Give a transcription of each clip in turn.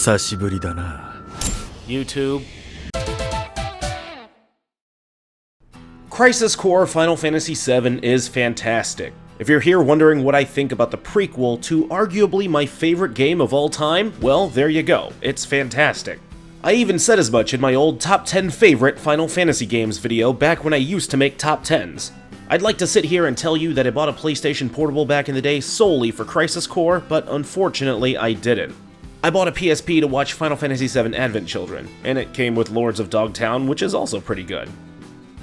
久しぶりだな YouTube. Crisis Core Final Fantasy VII is fantastic. If you're here wondering what I think about the prequel to arguably my favorite game of all time, well, there you go. It's fantastic. I even said as much in my old top 10 favorite Final Fantasy games video back when I used to make top 10s. I'd like to sit here and tell you that I bought a PlayStation Portable back in the day solely for Crisis Core, but unfortunately I didn't. I bought a PSP to watch Final Fantasy VII Advent Children, and it came with Lords of Dogtown, which is also pretty good.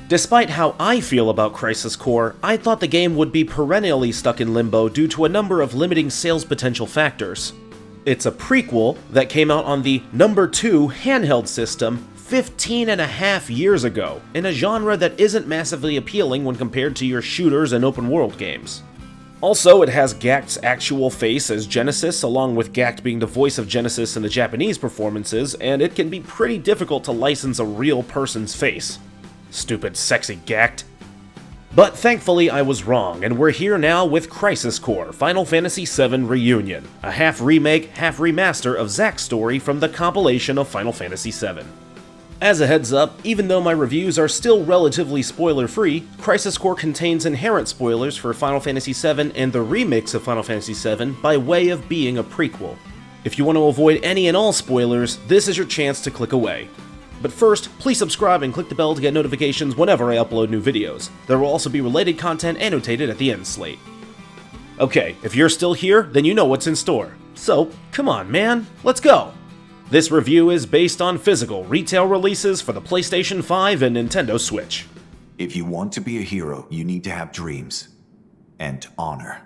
Despite how I feel about Crisis Core, I thought the game would be perennially stuck in limbo due to a number of limiting sales potential factors. It's a prequel that came out on the number 2 handheld system 15.5 years ago, in a genre that isn't massively appealing when compared to your shooters and open world games. Also, it has Gackt's actual face as Genesis, along with Gackt being the voice of Genesis in the Japanese performances, and it can be pretty difficult to license a real person's face. Stupid, sexy Gackt. But thankfully I was wrong, and we're here now with Crisis Core Final Fantasy VII Reunion, a half remake, half remaster of Zack's story from the compilation of Final Fantasy VII. As a heads up, even though my reviews are still relatively spoiler-free, Crisis Core contains inherent spoilers for Final Fantasy VII and the remakes of Final Fantasy VII by way of being a prequel. If you want to avoid any and all spoilers, this is your chance to click away. But first, please subscribe and click the bell to get notifications whenever I upload new videos. There will also be related content annotated at the end slate. Okay, if you're still here, then you know what's in store. So, come on man, let's go! This review is based on physical retail releases for the PlayStation 5 and Nintendo Switch. If you want to be a hero, you need to have dreams. And honor.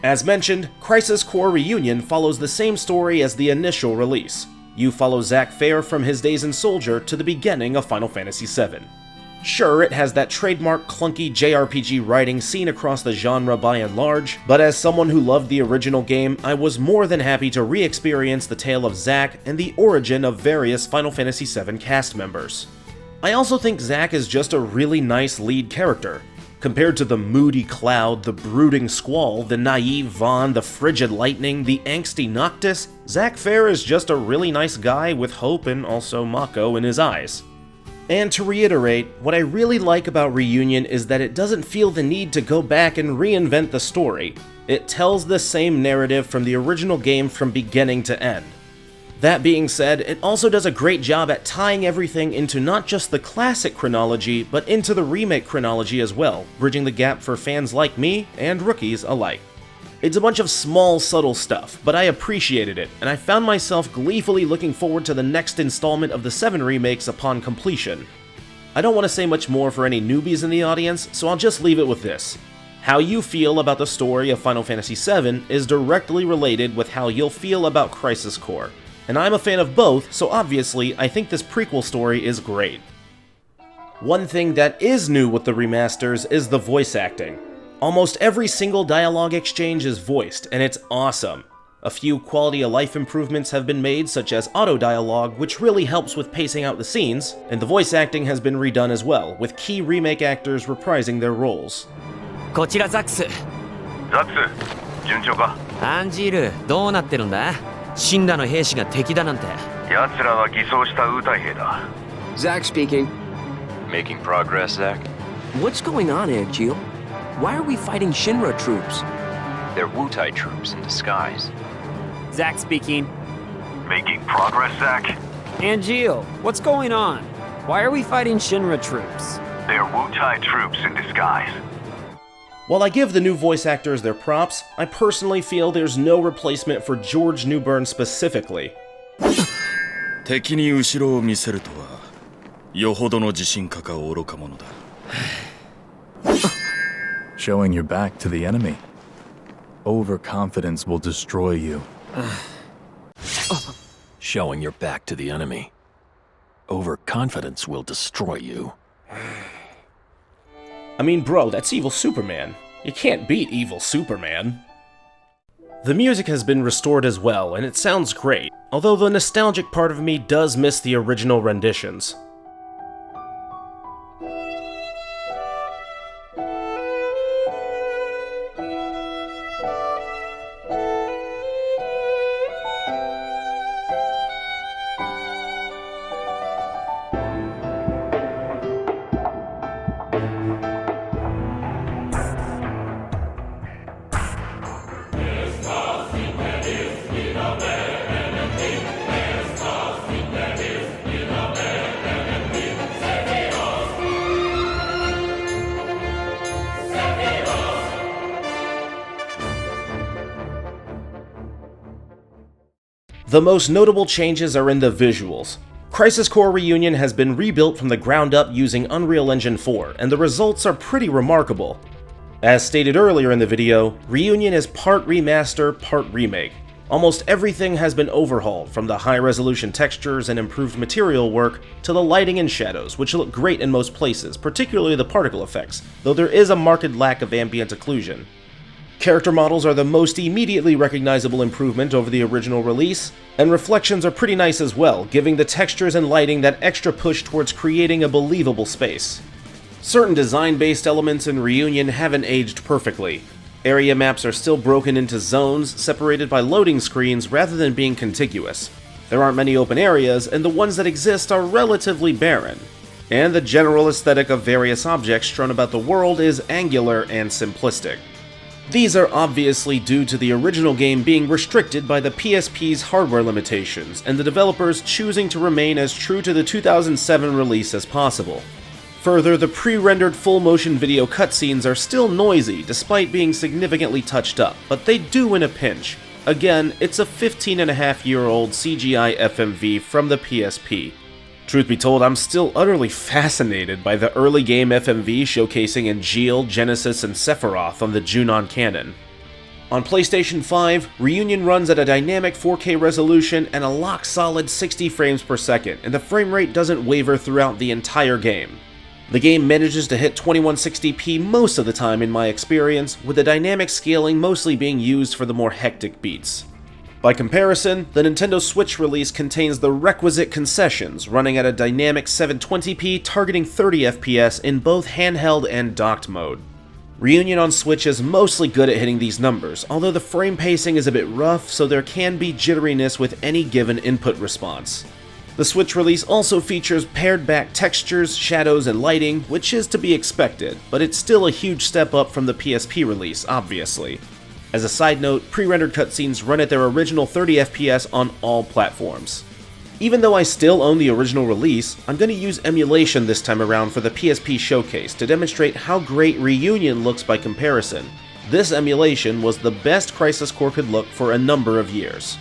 As mentioned, Crisis Core Reunion follows the same story as the initial release. You follow Zack Fair from his days in Soldier to the beginning of Final Fantasy VII. Sure, it has that trademark clunky JRPG writing seen across the genre by and large, but as someone who loved the original game, I was more than happy to re-experience the tale of Zack and the origin of various Final Fantasy VII cast members. I also think Zack is just a really nice lead character. Compared to the moody Cloud, the brooding Squall, the naive Vaughn, the frigid Lightning, the angsty Noctis, Zack Fair is just a really nice guy with hope and also Mako in his eyes. And to reiterate, what I really like about Reunion is that it doesn't feel the need to go back and reinvent the story. It tells the same narrative from the original game from beginning to end. That being said, it also does a great job at tying everything into not just the classic chronology, but into the remake chronology as well, bridging the gap for fans like me and rookies alike. It's a bunch of small, subtle stuff, but I appreciated it, and I found myself gleefully looking forward to the next installment of the 7 remakes upon completion. I don't want to say much more for any newbies in the audience, so I'll just leave it with this. How you feel about the story of Final Fantasy VII is directly related with how you'll feel about Crisis Core. And I'm a fan of both, so obviously I think this prequel story is great. One thing that is new with the remasters is the voice acting. Almost every single dialogue exchange is voiced, and it's awesome. A few quality of life improvements have been made, such as auto-dialogue, which really helps with pacing out the scenes, and the voice acting has been redone as well, with key remake actors reprising their roles. こちらザックス。ザックス、順調か？アンジール、どうなってるんだ？死んだの兵士が敵だなんて。奴らは偽装したウータイ兵だ。Zack speaking. Making progress, Zack? What's going on, Angeal? Why are we fighting Shinra troops? They're Wutai troops in disguise. Zack speaking. Making progress, Zack? Angeal, what's going on? Why are we fighting Shinra troops? They're Wutai troops in disguise. While I give the new voice actors their props, I personally feel there's no replacement for George Newbern specifically. 敵に後ろを見せるとはよほどの自信家か愚か者だ Showing your back to the enemy. Overconfidence will destroy you. Showing your back to the enemy. Overconfidence will destroy you. I mean, bro, that's evil Superman. You can't beat evil Superman. The music has been restored as well, and it sounds great, although the nostalgic part of me does miss the original renditions. The most notable changes are in the visuals. Crisis Core Reunion has been rebuilt from the ground up using Unreal Engine 4, and the results are pretty remarkable. As stated earlier in the video, Reunion is part remaster, part remake. Almost everything has been overhauled, from the high-resolution textures and improved material work to the lighting and shadows, which look great in most places, particularly the particle effects, though there is a marked lack of ambient occlusion. Character models are the most immediately recognizable improvement over the original release, and reflections are pretty nice as well, giving the textures and lighting that extra push towards creating a believable space. Certain design-based elements in Reunion haven't aged perfectly. Area maps are still broken into zones, separated by loading screens rather than being contiguous. There aren't many open areas, and the ones that exist are relatively barren. And the general aesthetic of various objects strewn about the world is angular and simplistic. These are obviously due to the original game being restricted by the PSP's hardware limitations, and the developers choosing to remain as true to the 2007 release as possible. Further, the pre-rendered full-motion video cutscenes are still noisy despite being significantly touched up, but they do in a pinch. Again, it's a 15-and-a-half-year-old CGI FMV from the PSP. Truth be told, I'm still utterly fascinated by the early game FMV showcasing Angeal, Genesis, and Sephiroth on the Junon canon. On PlayStation 5, Reunion runs at a dynamic 4K resolution and a lock-solid 60 frames per second, and the frame rate doesn't waver throughout the entire game. The game manages to hit 2160p most of the time in my experience, with the dynamic scaling mostly being used for the more hectic beats. By comparison, the Nintendo Switch release contains the requisite concessions, running at a dynamic 720p targeting 30 FPS in both handheld and docked mode. Reunion on Switch is mostly good at hitting these numbers, although the frame pacing is a bit rough, so there can be jitteriness with any given input response. The Switch release also features pared-back textures, shadows, and lighting, which is to be expected, but it's still a huge step up from the PSP release, obviously. As a side note, pre-rendered cutscenes run at their original 30 FPS on all platforms. Even though I still own the original release, I'm going to use emulation this time around for the PSP showcase to demonstrate how great Reunion looks by comparison. This emulation was the best Crisis Core could look for a number of years.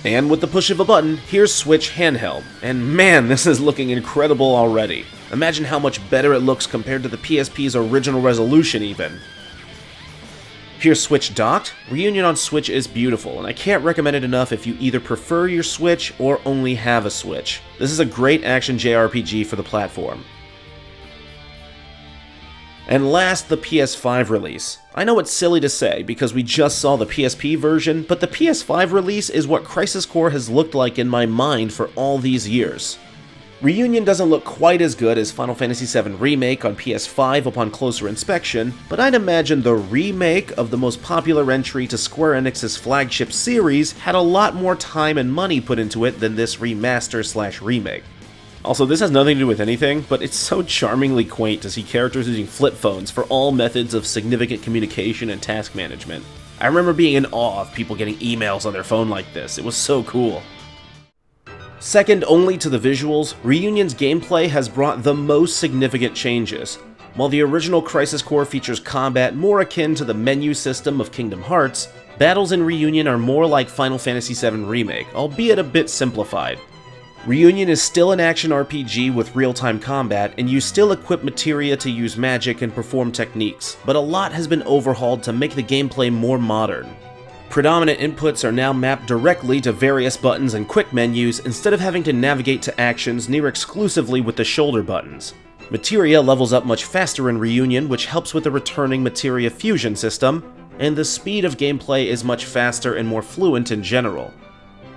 And with the push of a button, here's Switch handheld, and man, this is looking incredible already. Imagine how much better it looks compared to the PSP's original resolution even. Here's Switch docked. Reunion on Switch is beautiful, and I can't recommend it enough if you either prefer your Switch or only have a Switch. This is a great action JRPG for the platform. And last, the PS5 release. I know it's silly to say because we just saw the PSP version, but the PS5 release is what Crisis Core has looked like in my mind for all these years. Reunion doesn't look quite as good as Final Fantasy VII Remake on PS5 upon closer inspection, but I'd imagine the remake of the most popular entry to Square Enix's flagship series had a lot more time and money put into it than this remaster/remake. Also, this has nothing to do with anything, but it's so charmingly quaint to see characters using flip phones for all methods of significant communication and task management. I remember being in awe of people getting emails on their phone like this. It was so cool. Second only to the visuals, Reunion's gameplay has brought the most significant changes. While the original Crisis Core features combat more akin to the menu system of Kingdom Hearts, battles in Reunion are more like Final Fantasy VII Remake, albeit a bit simplified. Reunion is still an action RPG with real-time combat, and you still equip Materia to use magic and perform techniques, but a lot has been overhauled to make the gameplay more modern. Predominant inputs are now mapped directly to various buttons and quick menus instead of having to navigate to actions near exclusively with the shoulder buttons. Materia levels up much faster in Reunion, which helps with the returning Materia fusion system, and the speed of gameplay is much faster and more fluent in general.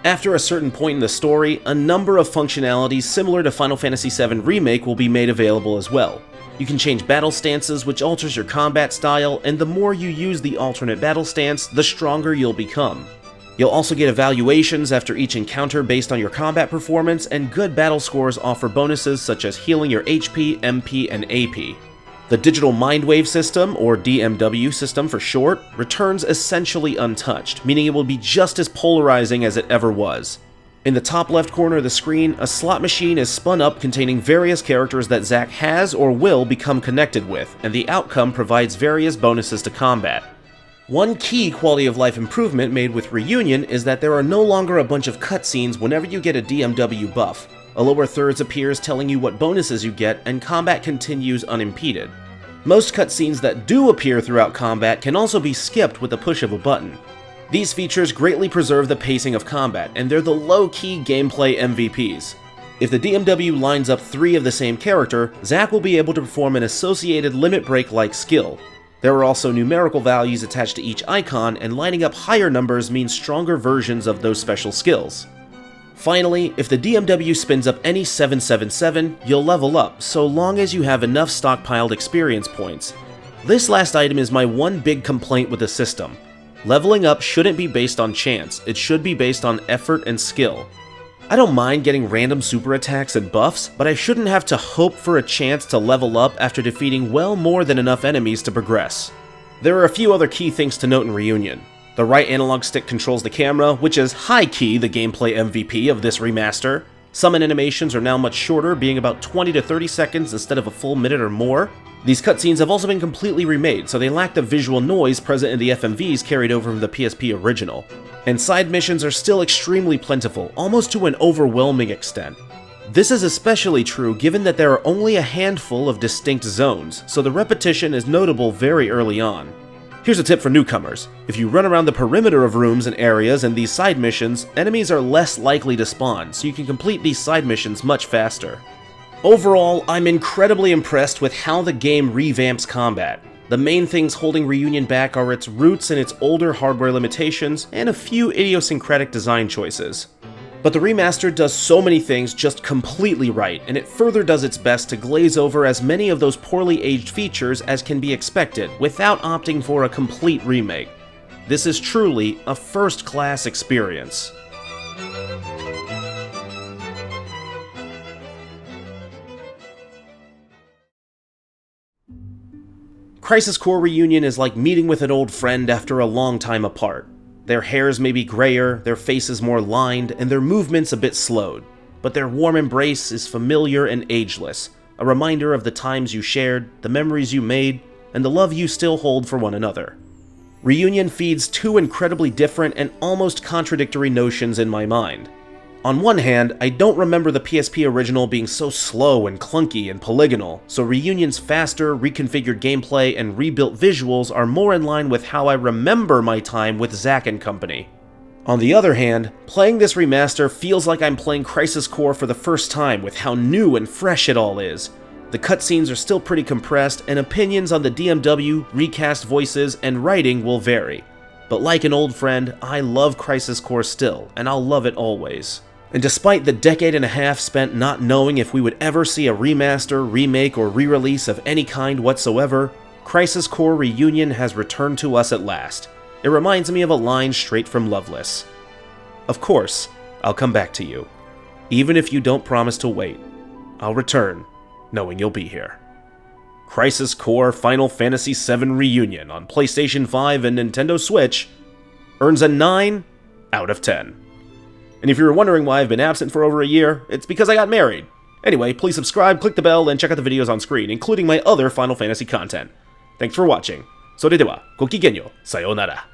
After a certain point in the story, a number of functionalities similar to Final Fantasy VII Remake will be made available as well. You can change battle stances, which alters your combat style, and the more you use the alternate battle stance, the stronger you'll become. You'll also get evaluations after each encounter based on your combat performance, and good battle scores offer bonuses such as healing your HP, MP, and AP. The Digital Mindwave system, or DMW system for short, returns essentially untouched, meaning it will be just as polarizing as it ever was. In the top left corner of the screen, a slot machine is spun up containing various characters that Zack has or will become connected with, and the outcome provides various bonuses to combat. One key quality of life improvement made with Reunion is that there are no longer a bunch of cutscenes whenever you get a DMW buff. A lower thirds appears telling you what bonuses you get, and combat continues unimpeded. Most cutscenes that do appear throughout combat can also be skipped with the push of a button. These features greatly preserve the pacing of combat, and they're the low-key gameplay MVPs. If the DMW lines up 3 of the same character, Zack will be able to perform an associated limit break-like skill. There are also numerical values attached to each icon, and lining up higher numbers means stronger versions of those special skills. Finally, if the DMW spins up any 777, you'll level up, so long as you have enough stockpiled experience points. This last item is my one big complaint with the system. Leveling up shouldn't be based on chance, it should be based on effort and skill. I don't mind getting random super attacks and buffs, but I shouldn't have to hope for a chance to level up after defeating well more than enough enemies to progress. There are a few other key things to note in Reunion. The right analog stick controls the camera, which is high-key the gameplay MVP of this remaster. Summon animations are now much shorter, being about 20 to 30 seconds instead of a full minute or more. These cutscenes have also been completely remade, so they lack the visual noise present in the FMVs carried over from the PSP original. And side missions are still extremely plentiful, almost to an overwhelming extent. This is especially true given that there are only a handful of distinct zones, so the repetition is notable very early on. Here's a tip for newcomers. If you run around the perimeter of rooms and areas in these side missions, enemies are less likely to spawn, so you can complete these side missions much faster. Overall, I'm incredibly impressed with how the game revamps combat. The main things holding Reunion back are its roots and its older hardware limitations, and a few idiosyncratic design choices. But the remaster does so many things just completely right, and it further does its best to glaze over as many of those poorly aged features as can be expected, without opting for a complete remake. This is truly a first-class experience. Crisis Core Reunion is like meeting with an old friend after a long time apart. Their hairs may be grayer, their faces more lined, and their movements a bit slowed, but their warm embrace is familiar and ageless, a reminder of the times you shared, the memories you made, and the love you still hold for one another. Reunion feeds 2 incredibly different and almost contradictory notions in my mind. On one hand, I don't remember the PSP original being so slow and clunky and polygonal, so Reunion's faster, reconfigured gameplay and rebuilt visuals are more in line with how I remember my time with Zack and company. On the other hand, playing this remaster feels like I'm playing Crisis Core for the first time with how new and fresh it all is. The cutscenes are still pretty compressed, and opinions on the DMW, recast voices, and writing will vary. But like an old friend, I love Crisis Core still, and I'll love it always. And despite the decade and a half spent not knowing if we would ever see a remaster, remake, or re-release of any kind whatsoever, Crisis Core Reunion has returned to us at last. It reminds me of a line straight from Loveless. Of course, I'll come back to you. Even if you don't promise to wait, I'll return, knowing you'll be here. Crisis Core Final Fantasy VII Reunion on PlayStation 5 and Nintendo Switch earns a 9 out of 10. And if you were wondering why I've been absent for over a year, it's because I got married. Anyway, please subscribe, click the bell, and check out the videos on screen, including my other Final Fantasy content. Thanks for watching. それでは、ごきげんよう。さようなら。